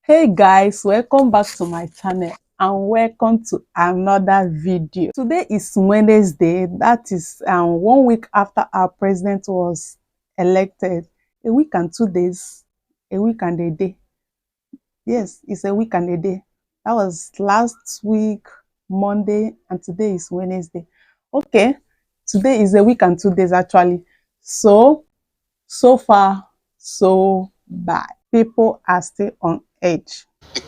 Hey guys, welcome back to my channel and welcome to another video. Today is Wednesday, that is 1 week after our president was elected. A week and 2 days, a week and a day. Yes, it's a week and a day. That was last week Monday and today is Wednesday. Okay, today is a week and 2 days actually. So far so bad. People are still on edge. The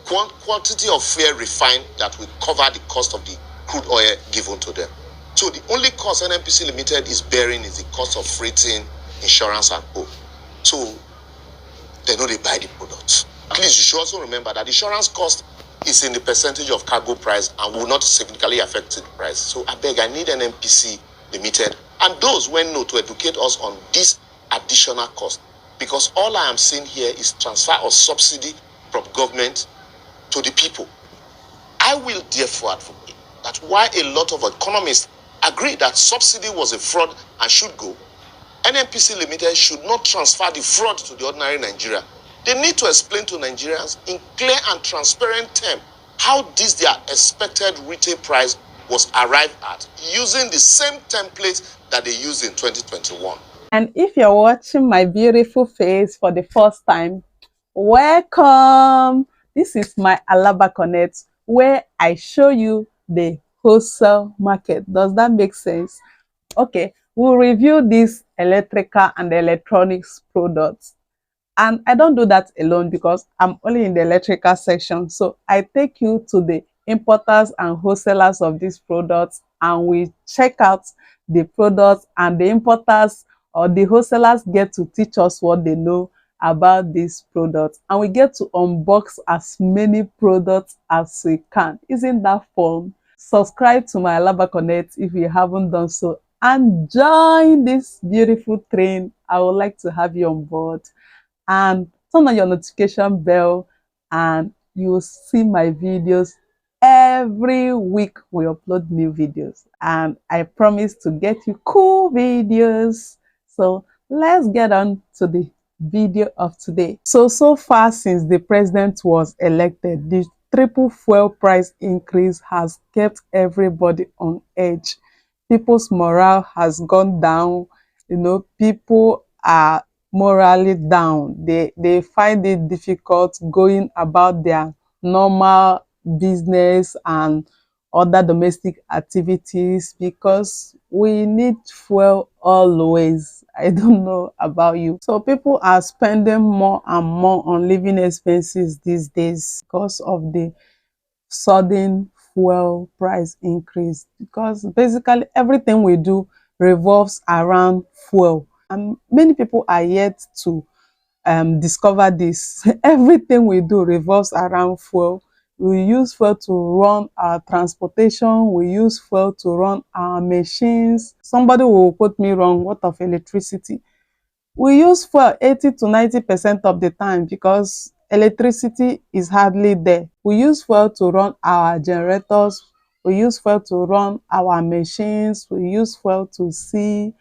quantity of fuel refined that will cover the cost of the crude oil given to them. So the only cost NNPC Limited is bearing is the cost of freighting, insurance and co. So they know they buy the products. At least you should also remember that insurance cost is in the percentage of cargo price and will not significantly affect the price. So I beg, I need NNPC Limited and those who know to educate us on this additional cost, because all I am seeing here is transfer of subsidy from government to the people. I will therefore advocate that while a lot of economists agree that subsidy was a fraud and should go, NNPC Limited should not transfer the fraud to the ordinary Nigeria. They need to explain to Nigerians in clear and transparent terms how this their expected retail price was arrived at using the same template that they used in 2021. And if you're watching my beautiful face for the first time, welcome. This is my Alaba Connect, where I show you the wholesale market. Does that make sense? Okay, we'll review these electrical and electronics products. And I don't do that alone because I'm only in the electrical section. So I take you to the importers and wholesalers of these products and we check out the products, and the importers or the wholesalers get to teach us what they know about these products, and we get to unbox as many products as we can. Isn't that fun? Subscribe to my Alaba Connect if you haven't done so and join this beautiful train. I would like to have you on board, and turn on your notification bell and you will see my videos every week. We upload new videos and I promise to get you cool videos. So let's get on to the video of today. So far since the president was elected, the triple fuel price increase has kept everybody on edge. People's morale has gone down. You know, people are morally down. They find it difficult going about their normal business and other domestic activities because we need fuel always. I don't know about you. So people are spending more and more on living expenses these days because of the sudden fuel price increase, because basically everything we do revolves around fuel, and many people are yet to discover this. Everything we do revolves around fuel. We use fuel to run our transportation. We use fuel to run our machines. Somebody will quote me wrong. What of electricity? We use fuel 80 to 90% of the time because electricity is hardly there. We use fuel to run our generators. We use fuel to run our machines. We use fuel to see,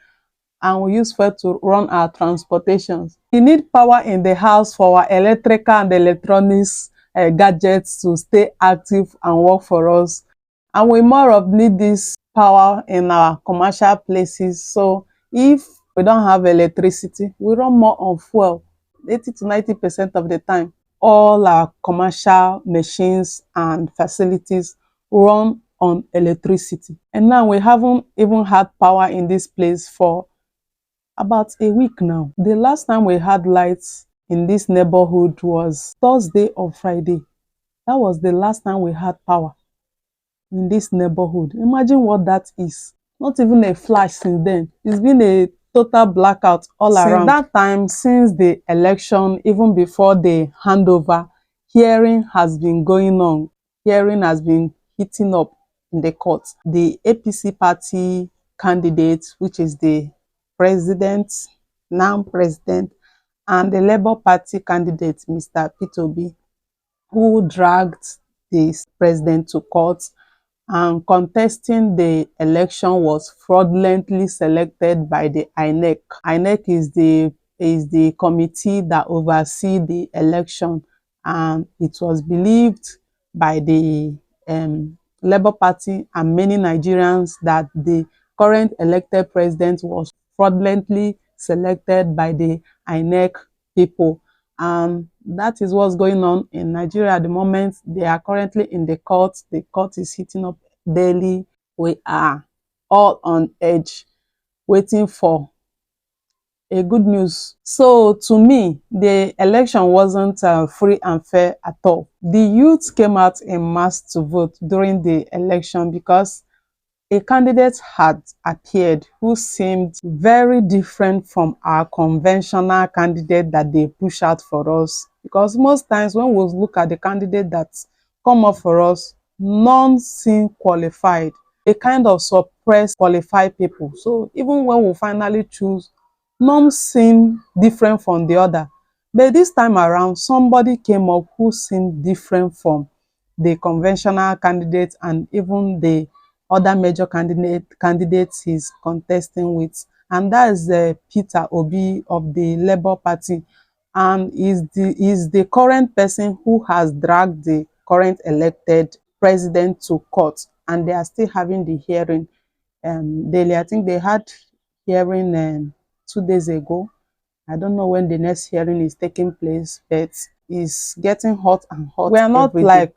and we use fuel to run our transportations. We need power in the house for our electrical and electronics gadgets to stay active and work for us. And we more of need this power in our commercial places. So if we don't have electricity, we run more on fuel 80 to 90% of the time. All our commercial machines and facilities run on electricity. And now we haven't even had power in this place for about a week now. The last time we had lights in this neighborhood was Thursday or Friday. That was the last time we had power in this neighborhood. Imagine what that is. Not even a flash since then. It's been a total blackout all around. Since that time, since the election, even before the handover, hearing has been going on. Hearing has been heating up in the courts. The APC party candidate, which is the president, now president, and the Labour Party candidate, Mr. P2B, who dragged the president to court and contesting the election was fraudulently selected by the INEC. INEC is the committee that oversees the election, and it was believed by the Labour Party and many Nigerians that the current elected president was fraudulently selected by the INEC people. And that is what's going on in Nigeria at the moment. They are currently in the court. The court is heating up daily. We are all on edge, waiting for a good news. So to me, the election wasn't free and fair at all. The youth came out in mass to vote during the election because a candidate had appeared who seemed very different from our conventional candidate that they push out for us. Because most times when we look at the candidate that come up for us, none seem qualified. They kind of suppress qualified people. So even when we finally choose, none seem different from the other. But this time around, somebody came up who seemed different from the conventional candidates and even the other major candidates he's contesting with, and that is Peter Obi of the Labour Party, and is the current person who has dragged the current elected president to court, and they are still having the hearing daily. I think they had hearing 2 days ago. I don't know when the next hearing is taking place, but it's getting hot and hot. We are not like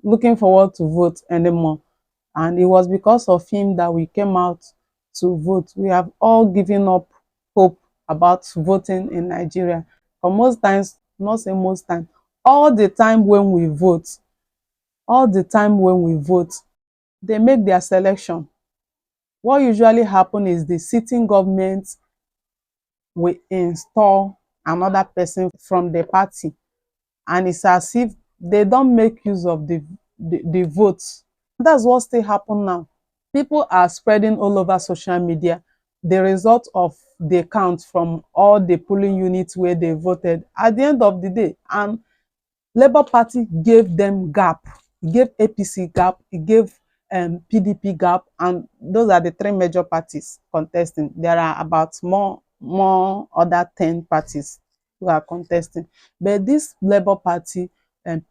looking forward to vote anymore. And it was because of him that we came out to vote. We have all given up hope about voting in Nigeria. For most times, not say most times, all the time when we vote, they make their selection. What usually happens is the sitting government will install another person from the party, and it's as if they don't make use of the votes. That's what still happen now. People are spreading all over social media the result of the count from all the polling units where they voted at the end of the day, and Labour Party gave them gap. It gave APC gap, it gave PDP gap, and those are the three major parties contesting. There are about more other 10 parties who are contesting. But this Labour Party,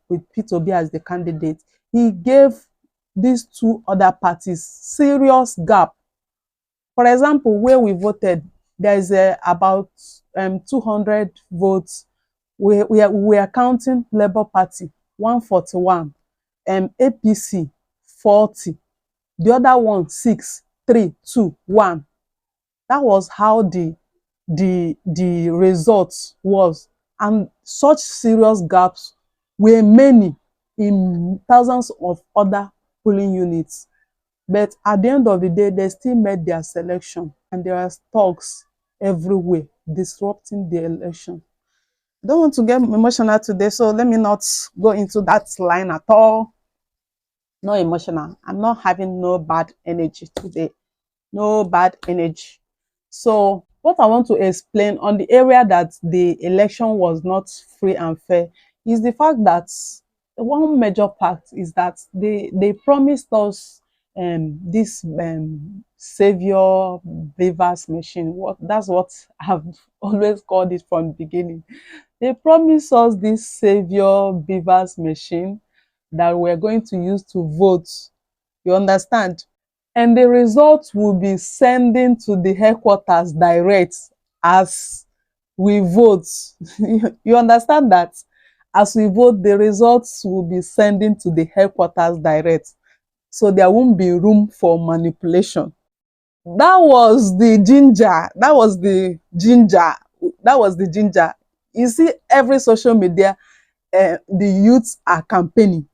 with Peter Obi as the candidate, he gave these two other parties serious gap. For example, where we voted, there is about 200 votes. We are counting Labour Party 141, APC 40, the other one 6, 3, 2, 1. That was how the results was, and such serious gaps were many in thousands of other polling units. But at the end of the day, they still made their selection, and there are talks everywhere disrupting the election. I don't want to get emotional today, so let me not go into that line at all. No emotional. I'm not having no bad energy today. No bad energy. So what I want to explain on the area that the election was not free and fair is the fact that one major fact is that they promised us this savior beavers machine. That's what I've always called it from the beginning. They promised us this savior beavers machine that we're going to use to vote. You understand? And the results will be sending to the headquarters direct as we vote. You understand that? As we vote, the results will be sending to the headquarters direct. So there won't be room for manipulation. That was the ginger. That was the ginger. That was the ginger. You see, every social media, the youths are campaigning.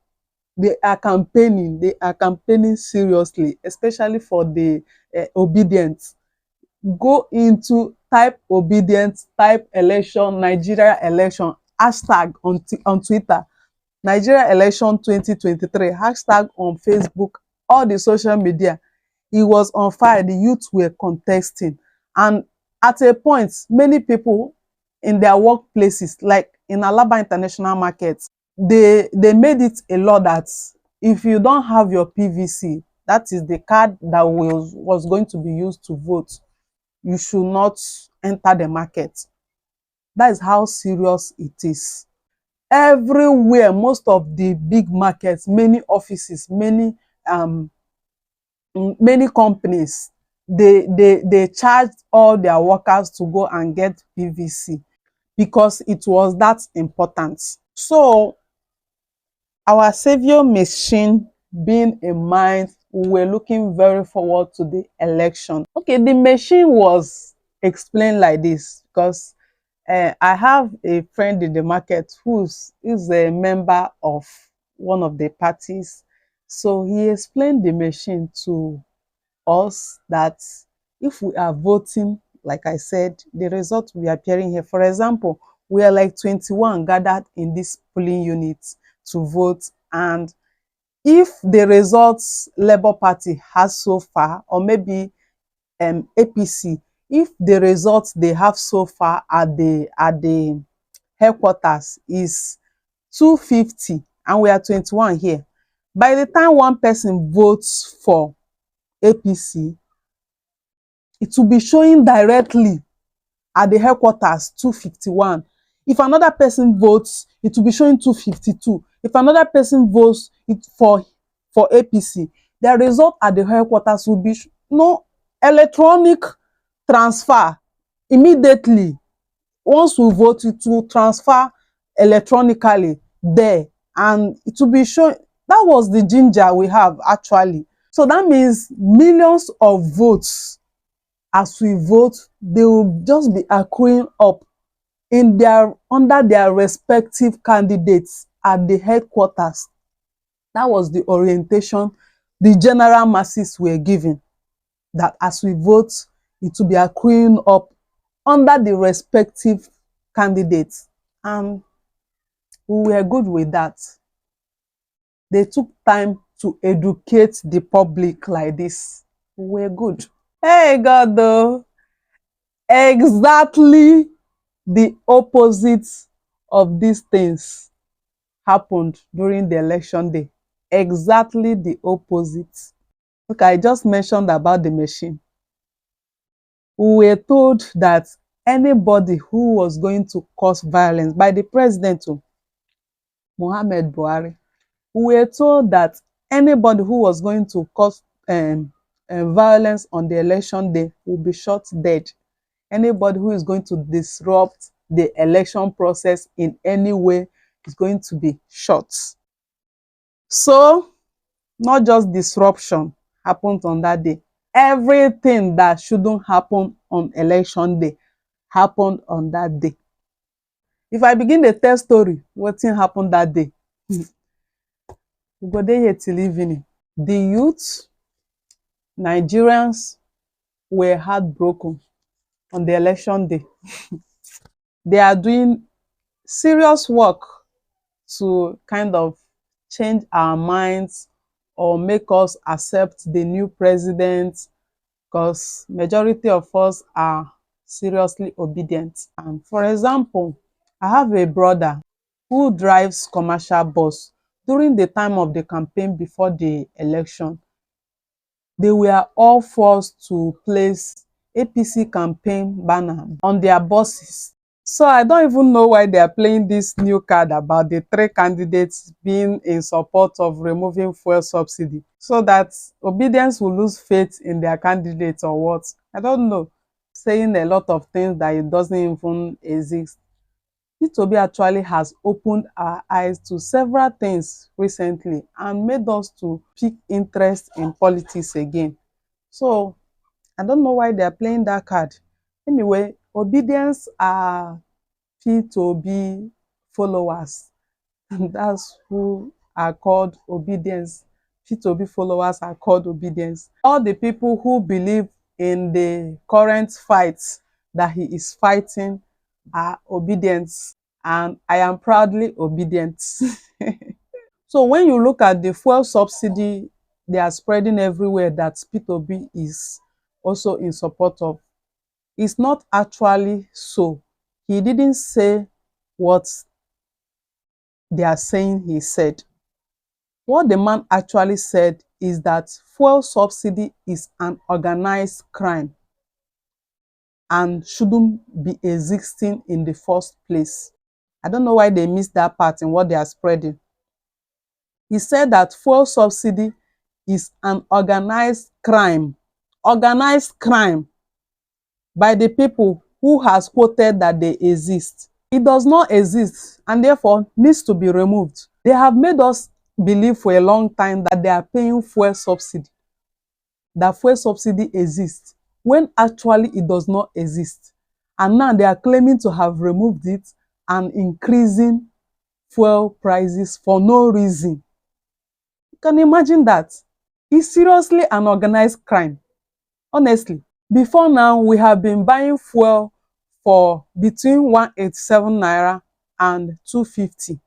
They are campaigning seriously, especially for the obedient. Go into type obedient, type election, Nigeria election, hashtag on Twitter, Nigeria election 2023, hashtag on Facebook, all the social media. It was on fire. The youth were contesting, and at a point, many people in their workplaces, like in Alaba International Market, they made it a law that if you don't have your PVC, that is the card that was going to be used to vote, you should not enter the market. That is how serious it is. everywhere, most of the big markets, many offices, many companies, they charged all their workers to go and get PVC because it was that important. So our savior machine being in mind, we were looking very forward to the election. Okay, the machine was explained like this because I have a friend in the market is a member of one of the parties. So he explained the machine to us that if we are voting, like I said, the result will be appearing here. For example, we are like 21 gathered in this polling unit to vote, and if the results Labour Party has so far, or maybe APC, if the results they have so far at the headquarters is 250 and we are 21 here, by the time one person votes for APC, it will be showing directly at the headquarters 251. If another person votes, it will be showing 252. If another person votes it for APC, the result at the headquarters will be no electronic transfer immediately. Once we vote, it will transfer electronically there, and it will be showing. That was the ginger we have actually. So that means millions of votes, as we vote, they will just be accruing up in under their respective candidates at the headquarters. That was the orientation the general masses were given, that as we vote, it will be accruing up under the respective candidates. And we were good with that. They took time to educate the public like this. We were good. Hey God, though. Exactly the opposite of these things happened during the election day. Exactly the opposite. Okay, I just mentioned about the machine. We were told that anybody who was going to cause violence by the president, Muhammadu Buhari, we were told that anybody who was going to cause violence on the election day will be shot dead. Anybody who is going to disrupt the election process in any way is going to be shot. So, not just disruption happened on that day. Everything that shouldn't happen on election day happened on that day. If I begin the tell story, wetin happen that day, we go dey here till evening. The youth, Nigerians, were heartbroken on the election day. They are doing serious work to kind of change our minds or make us accept the new president, because majority of us are seriously obedient. And for example, I have a brother who drives commercial bus. During the time of the campaign before the election, they were all forced to place APC campaign banner on their buses. So I don't even know why they are playing this new card about the three candidates being in support of removing fuel subsidy, so that obedience will lose faith in their candidates or what. I don't know. Saying a lot of things that it doesn't even exist. P2B actually has opened our eyes to several things recently and made us to pick interest in politics again. So I don't know why they are playing that card. Anyway, obedience are P2B followers. That's who are called obedience. P2B followers are called obedience. All the people who believe in the current fight that he is fighting are obedience, and I am proudly obedient. So when you look at the fuel subsidy they are spreading everywhere that P2B is also in support of, it's not actually so. He didn't say what they are saying he said. What the man actually said is that fuel subsidy is an organized crime and shouldn't be existing in the first place. I don't know why they missed that part in what they are spreading. He said that fuel subsidy is an organized crime by the people who has quoted that they exist. It does not exist and therefore needs to be removed. They have made us believe for a long time that they are paying fuel subsidy, that fuel subsidy exists, when actually it does not exist. And now they are claiming to have removed it and increasing fuel prices for no reason. You can imagine that. It's seriously an organized crime. Honestly, before now, we have been buying fuel for between 187 naira and 250.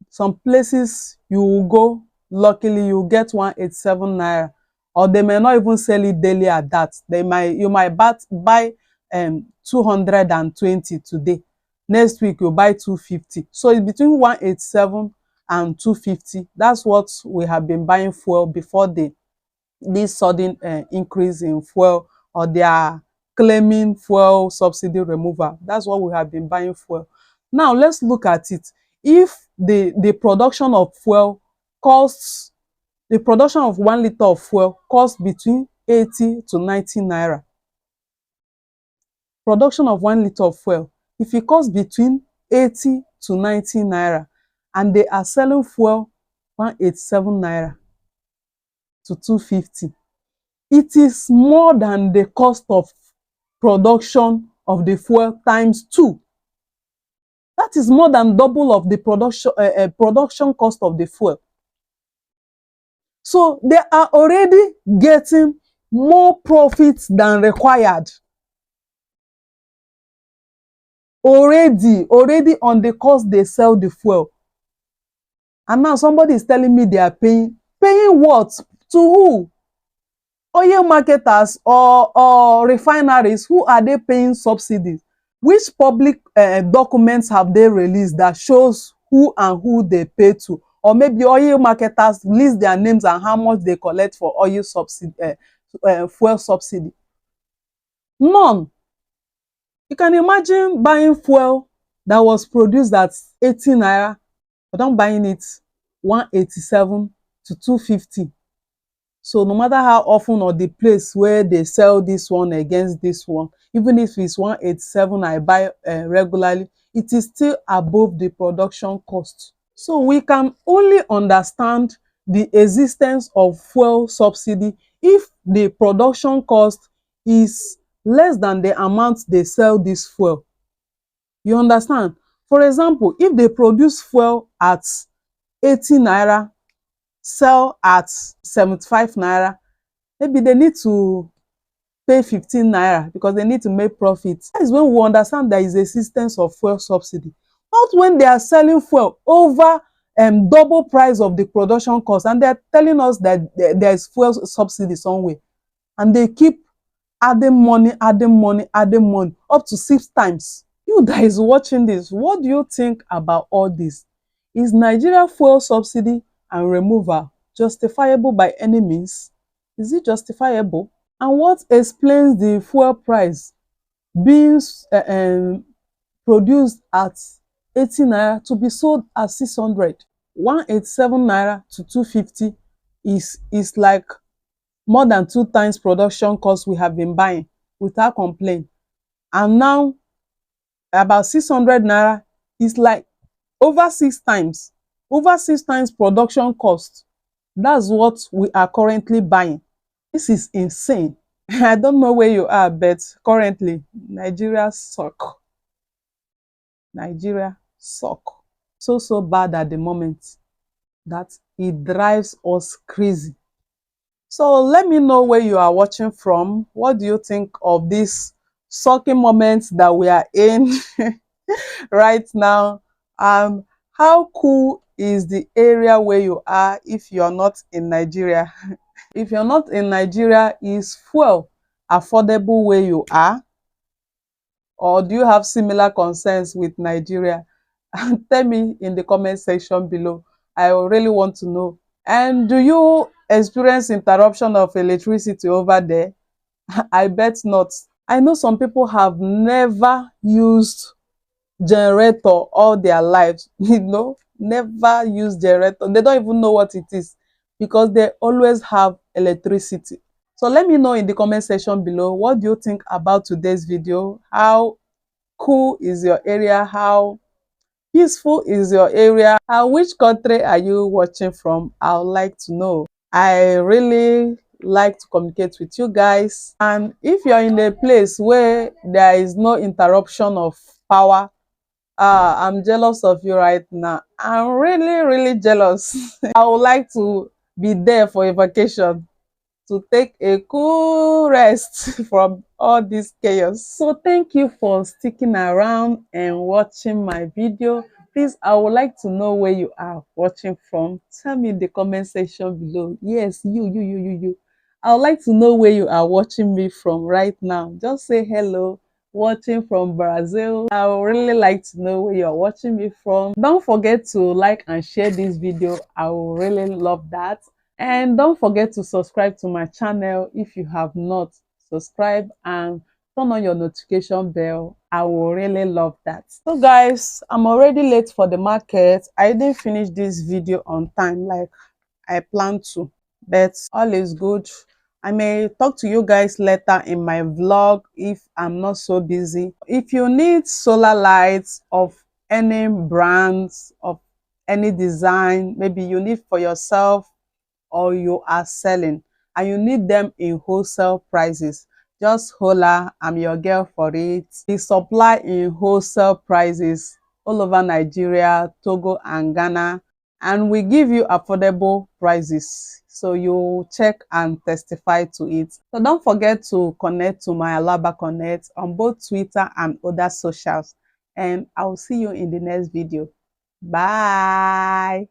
Some places you will go, luckily you get 187 naira, or they may not even sell it daily at that. You might buy 220 today. Next week you buy 250. So it's between 187 and 250. That's what we have been buying fuel before this sudden increase in fuel, or they are claiming fuel subsidy removal. That's what we have been buying fuel. Now let's look at it. If the production of fuel costs, the production of 1 liter of fuel costs between 80 to 90 naira. Production of 1 liter of fuel, if it costs between 80 to 90 naira and they are selling fuel 187 naira to 250, it is more than the cost of production of the fuel times 2. That is more than double of the production cost of the fuel. So they are already getting more profits than required. Already on the cost they sell the fuel. And now somebody is telling me they are paying what? To who? Oil marketers or refineries? Who are they paying subsidies? Which public documents have they released that shows who and who they pay to? Or maybe oil marketers list their names and how much they collect for oil subsidy, fuel subsidy. None. You can imagine buying fuel that was produced at 80 naira, but I'm buying it 187 to 250. So no matter how often or the place where they sell this one against this one, even if it's 187 I buy regularly, it is still above the production cost. So we can only understand the existence of fuel subsidy if the production cost is less than the amount they sell this fuel. You understand? For example, if they produce fuel at 80 naira, sell at 75 naira, maybe they need to pay 15 naira because they need to make profit. That is when we understand there is existence of fuel subsidy. Not when they are selling fuel over double price of the production cost and they are telling us that there is fuel subsidy somewhere, and they keep adding money up to 6 times. You that is watching this, what do you think about all this? Is Nigeria fuel subsidy and removal justifiable by any means? Is it justifiable? And what explains the fuel price being produced at 80 naira to be sold at 600? 187 naira to 250 is like more than 2 times production cost we have been buying without complaint. And now about 600 naira is like over 6 times production cost. That's what we are currently buying. This is insane. I don't know where you are, but currently Nigeria suck. Nigeria suck. So bad at the moment that it drives us crazy. So let me know where you are watching from. What do you think of this sucking moment that we are in right now? How cool is the area where you are if you are not in Nigeria? If you're not in Nigeria, is fuel affordable where you are? Or do you have similar concerns with Nigeria? Tell me in the comment section below. I really want to know. And do you experience interruption of electricity over there? I bet not. I know some people have never used generator all their lives. Never use generator. They don't even know what it is because they always have electricity. So let me know in the comment section below, what do you think about today's video? How cool is your area? How peaceful is your area? And which country are you watching from? I would like to know. I really like to communicate with you guys. And if you're in a place where there is no interruption of power, I'm jealous of you right now. I'm really, really jealous. I would like to be there for a vacation to take a cool rest from all this chaos. So thank you for sticking around and watching my video. Please, I would like to know where you are watching from. Tell me in the comment section below. Yes, you. I would like to know where you are watching me from right now. Just say hello. Watching from Brazil. I would really like to know where you're watching me from. Don't forget to like and share this video. I would really love that. And don't forget to subscribe to my channel if you have not subscribed, and turn on your notification bell. I will really love that. So guys, I'm already late for the market. I didn't finish this video on time like I planned to, but all is good. I may talk to you guys later in my vlog if I'm not so busy. If you need solar lights of any brands, of any design, maybe you need for yourself or you are selling and you need them in wholesale prices, just holla, I'm your girl for it. We supply in wholesale prices all over Nigeria, Togo and Ghana, and we give you affordable prices, so you check and testify to it. So don't forget to connect to my Alaba Connect on both Twitter and other socials, and I'll see you in the next video. Bye.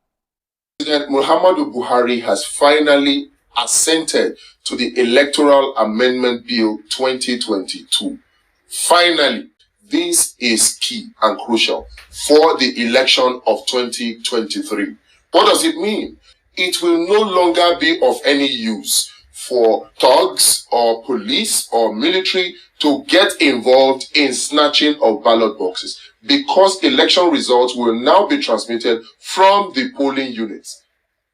President Muhammadu Buhari has finally assented to the Electoral Amendment Bill 2022. Finally, this is key and crucial for the election of 2023. What does it mean? It will no longer be of any use for thugs or police or military to get involved in snatching of ballot boxes, because election results will now be transmitted from the polling units.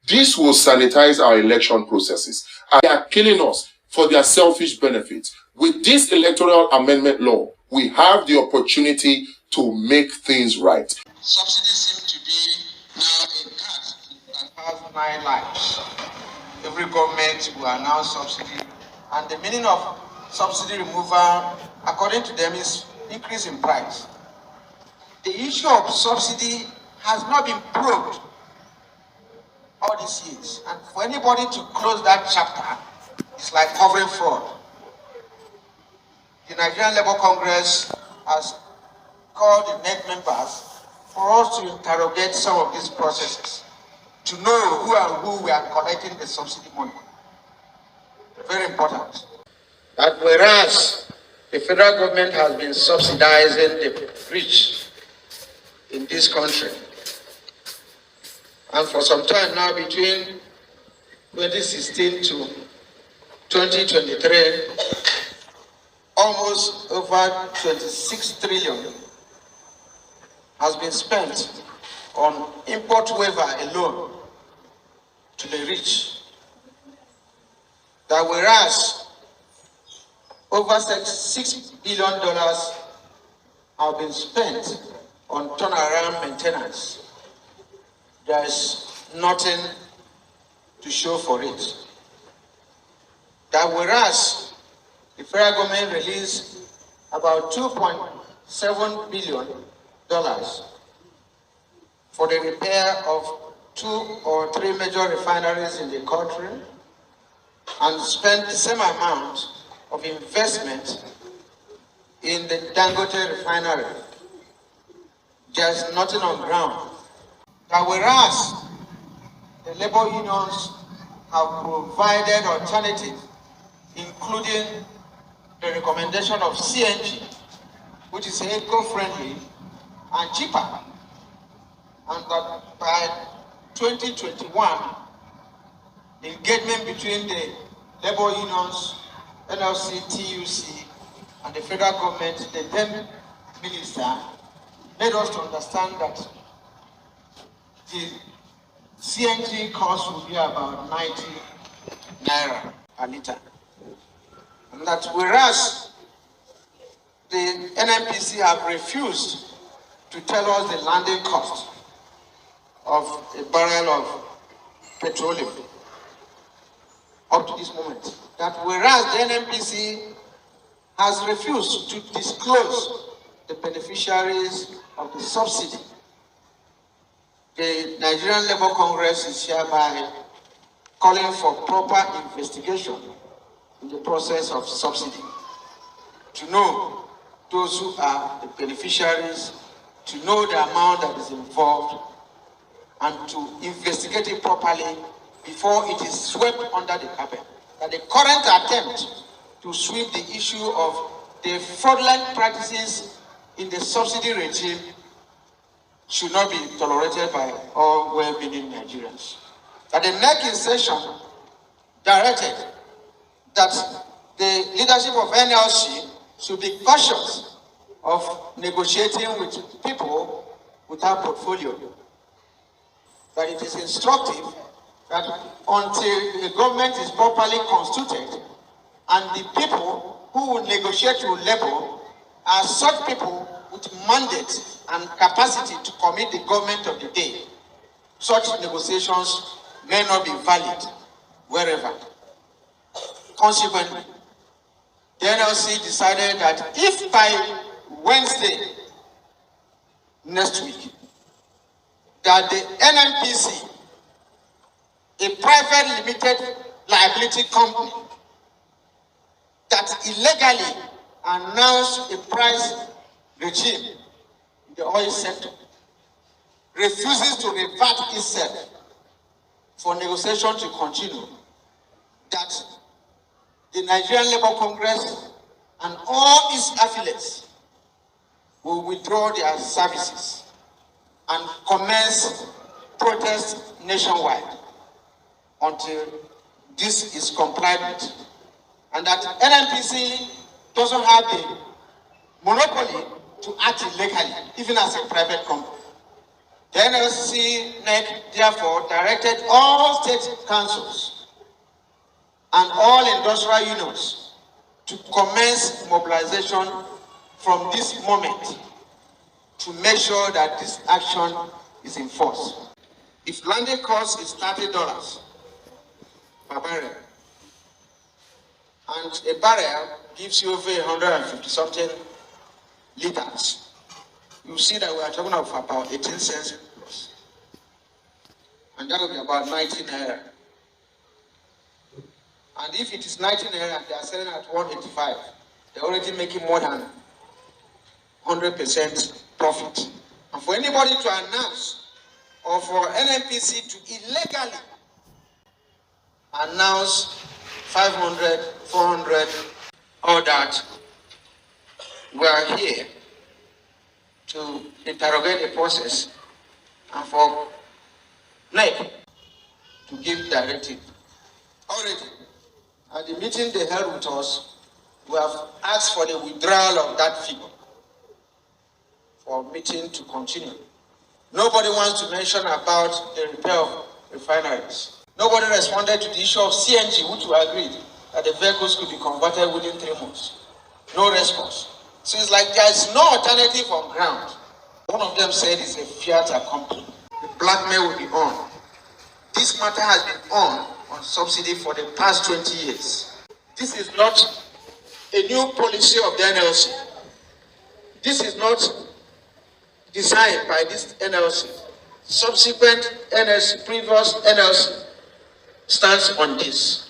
This will sanitize our election processes, and they are killing us for their selfish benefits. With this electoral amendment law, we have the opportunity to make things right. Subsidies seem to be now a cat that has 9 lives. Every government will announce subsidy, and the meaning of subsidy removal, according to them, is increase in price. The issue of subsidy has not been probed all these years, and for anybody to close that chapter is like covering fraud. The Nigerian Labour Congress has called the NEC members for us to interrogate some of these processes, to know who and who we are collecting the subsidy money. Very important. That whereas the federal government has been subsidizing the rich in this country, and for some time now, between 2016 to 2023, almost over 26 trillion has been spent on import waiver alone to the rich. That whereas over $6 billion have been spent on turnaround maintenance, there is nothing to show for it. That whereas the federal government released about $2.7 billion for the repair of 2 or 3 major refineries in the country, and spent the same amount of investment in the Dangote Refinery, there's nothing on ground. That whereas the labor unions have provided alternatives, including the recommendation of CNG, which is eco-friendly and cheaper, and that by 2021, engagement between the labor unions, NLC, TUC, and the federal government, the then minister, made us to understand that the CNG cost will be about 90 naira a litre. And that whereas the NNPC have refused to tell us the landing cost of a barrel of petroleum up to this moment. That whereas the NNPC has refused to disclose the beneficiaries of the subsidy, the Nigerian Labour Congress is hereby calling for proper investigation in the process of subsidy to know those who are the beneficiaries, to know the amount that is involved, and to investigate it properly before it is swept under the carpet. That the current attempt to sweep the issue of the fraudulent practices in the subsidy regime should not be tolerated by all well-meaning Nigerians. That the NEC in session directed that the leadership of NLC should be cautious of negotiating with people without portfolio. That it is instructive that until the government is properly constituted and the people who will negotiate with Labour are such people with mandate and capacity to commit the government of the day, such negotiations may not be valid wherever. Consequently, the NLC decided that if by Wednesday next week, that the NNPC, a private limited liability company that illegally announced a price regime in the oil sector, refuses to revert itself for negotiation to continue, that the Nigerian Labour Congress and all its affiliates will withdraw their services and commence protests nationwide until this is complied with. And that NNPC doesn't have the monopoly to act illegally, even as a private company. The NLC NEC therefore directed all state councils and all industrial unions to commence mobilization from this moment to make sure that this action is enforced. If landing cost is $30 per barrel, and a barrel gives you over 150 something liters, you see that we are talking of about 18 cents plus. And that will be about 19 naira. And if it is 19 naira, they are selling at 185. They're already making more than 100% profit. And for anybody to announce, or for NNPC to illegally announce 500, 400, all that, we are here to interrogate the process and for NEC to give directive. Already, at the meeting they held with us, we have asked for the withdrawal of that figure for meeting to continue. Nobody wants to mention about the repair of refineries. Nobody responded to the issue of CNG, which we agreed that the vehicles could be converted within 3 months. No response. So it's like there is no alternative on ground. One of them said it's a fiat company. The blackmail will be on. This matter has been on subsidy for the past 20 years. This is not a new policy of the NLC. This is not designed by this NLC. Subsequent NLC, previous NLC stands on this.